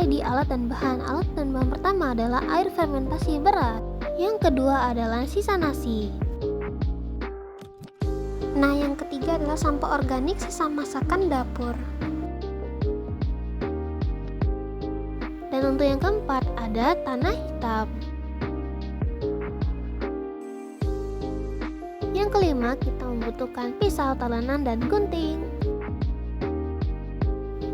di alat dan bahan. Alat dan bahan pertama adalah air fermentasi berat. Yang kedua adalah sisa nasi. Nah, yang ketiga adalah sampah organik sisa masakan dapur. Dan untuk yang keempat ada tanah hitam. Yang kelima, kita membutuhkan pisau, talenan, dan gunting.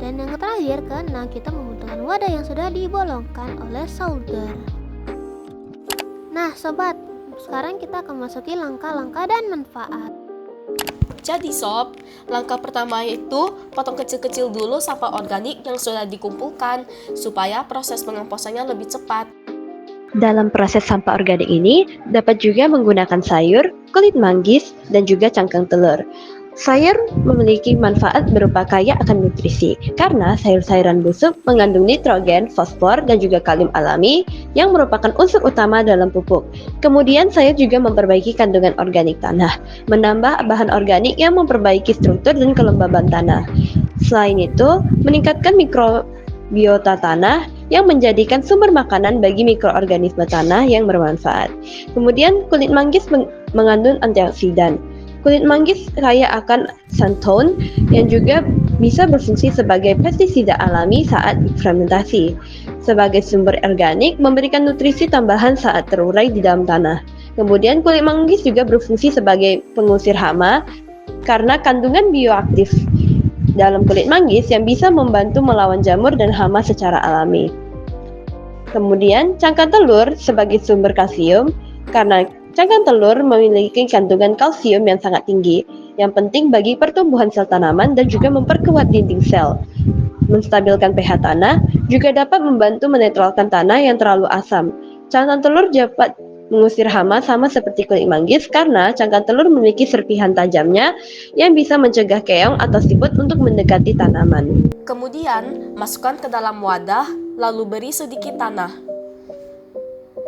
Dan yang terakhir, keenam, kita membutuhkan wadah yang sudah dibolongkan oleh solder. Nah sobat, sekarang kita akan masuki langkah-langkah dan manfaat. Jadi sob, langkah pertama itu potong kecil-kecil dulu sampah organik yang sudah dikumpulkan supaya proses pengomposannya lebih cepat. Dalam proses sampah organik ini dapat juga menggunakan sayur, kulit manggis, dan juga cangkang telur. Sayur memiliki manfaat berupa kaya akan nutrisi karena sayur-sayuran busuk mengandung nitrogen, fosfor, dan juga kalium alami yang merupakan unsur utama dalam pupuk. Kemudian sayur juga memperbaiki kandungan organik tanah, menambah bahan organik yang memperbaiki struktur dan kelembaban tanah. Selain itu, meningkatkan mikrobiota tanah yang menjadikan sumber makanan bagi mikroorganisme tanah yang bermanfaat. Kemudian kulit manggis mengandung antioksidan. Kulit manggis kaya akan xanthone yang juga bisa berfungsi sebagai pestisida alami saat fermentasi. Sebagai sumber organik, memberikan nutrisi tambahan saat terurai di dalam tanah. Kemudian kulit manggis juga berfungsi sebagai pengusir hama karena kandungan bioaktif dalam kulit manggis yang bisa membantu melawan jamur dan hama secara alami. Kemudian cangkang telur sebagai sumber kalsium karena cangkang telur memiliki kandungan kalsium yang sangat tinggi, yang penting bagi pertumbuhan sel tanaman dan juga memperkuat dinding sel. Menstabilkan pH tanah, juga dapat membantu menetralkan tanah yang terlalu asam. Cangkang telur dapat mengusir hama sama seperti kulit manggis karena cangkang telur memiliki serpihan tajamnya yang bisa mencegah keong atau siput untuk mendekati tanaman. Kemudian, masukkan ke dalam wadah, lalu beri sedikit tanah.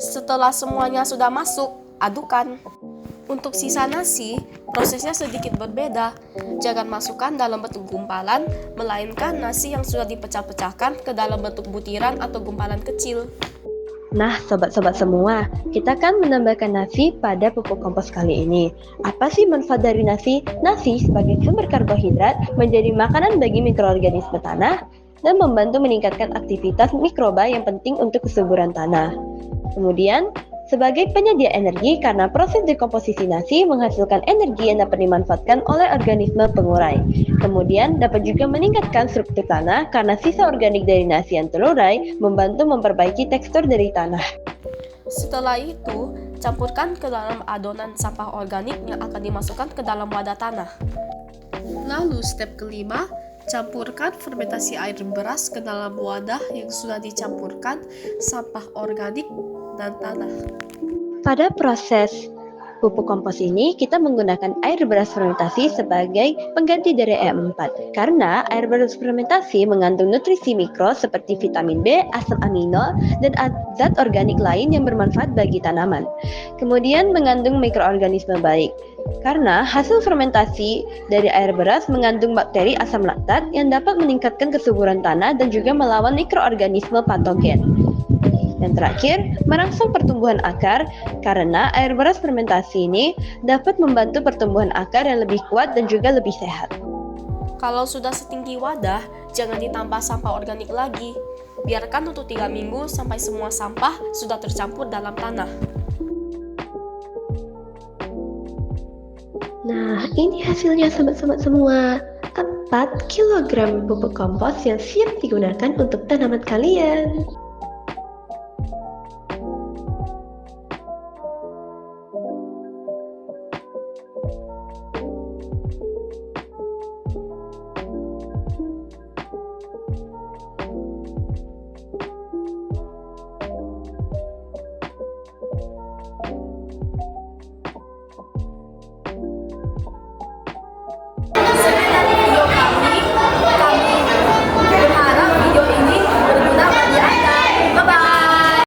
Setelah semuanya sudah masuk, adukan. Untuk sisa nasi, prosesnya sedikit berbeda. Jangan masukkan dalam bentuk gumpalan, melainkan nasi yang sudah dipecah-pecahkan ke dalam bentuk butiran atau gumpalan kecil. Nah, sobat-sobat semua, kita kan menambahkan nasi pada pupuk kompos kali ini. Apa sih manfaat dari nasi? Nasi sebagai sumber karbohidrat menjadi makanan bagi mikroorganisme tanah dan membantu meningkatkan aktivitas mikroba yang penting untuk kesuburan tanah. Kemudian, sebagai penyedia energi karena proses dekomposisi nasi menghasilkan energi yang dapat dimanfaatkan oleh organisme pengurai. Kemudian dapat juga meningkatkan struktur tanah karena sisa organik dari nasi yang terurai membantu memperbaiki tekstur dari tanah. Setelah itu, campurkan ke dalam adonan sampah organik yang akan dimasukkan ke dalam wadah tanah. Lalu step kelima, campurkan fermentasi air beras ke dalam wadah yang sudah dicampurkan sampah organik dan tanah. Pada proses pupuk kompos ini, kita menggunakan air beras fermentasi sebagai pengganti dari E4 karena air beras fermentasi mengandung nutrisi mikro seperti vitamin B, asam amino, dan zat organik lain yang bermanfaat bagi tanaman. Kemudian mengandung mikroorganisme baik karena hasil fermentasi dari air beras mengandung bakteri asam laktat yang dapat meningkatkan kesuburan tanah dan juga melawan mikroorganisme patogen. Dan terakhir, merangsang pertumbuhan akar karena air beras fermentasi ini dapat membantu pertumbuhan akar yang lebih kuat dan juga lebih sehat. Kalau sudah setinggi wadah, jangan ditambah sampah organik lagi. Biarkan untuk 3 minggu sampai semua sampah sudah tercampur dalam tanah. Nah, ini hasilnya sobat-sobat semua. 4 kg pupuk kompos yang siap digunakan untuk tanaman kalian.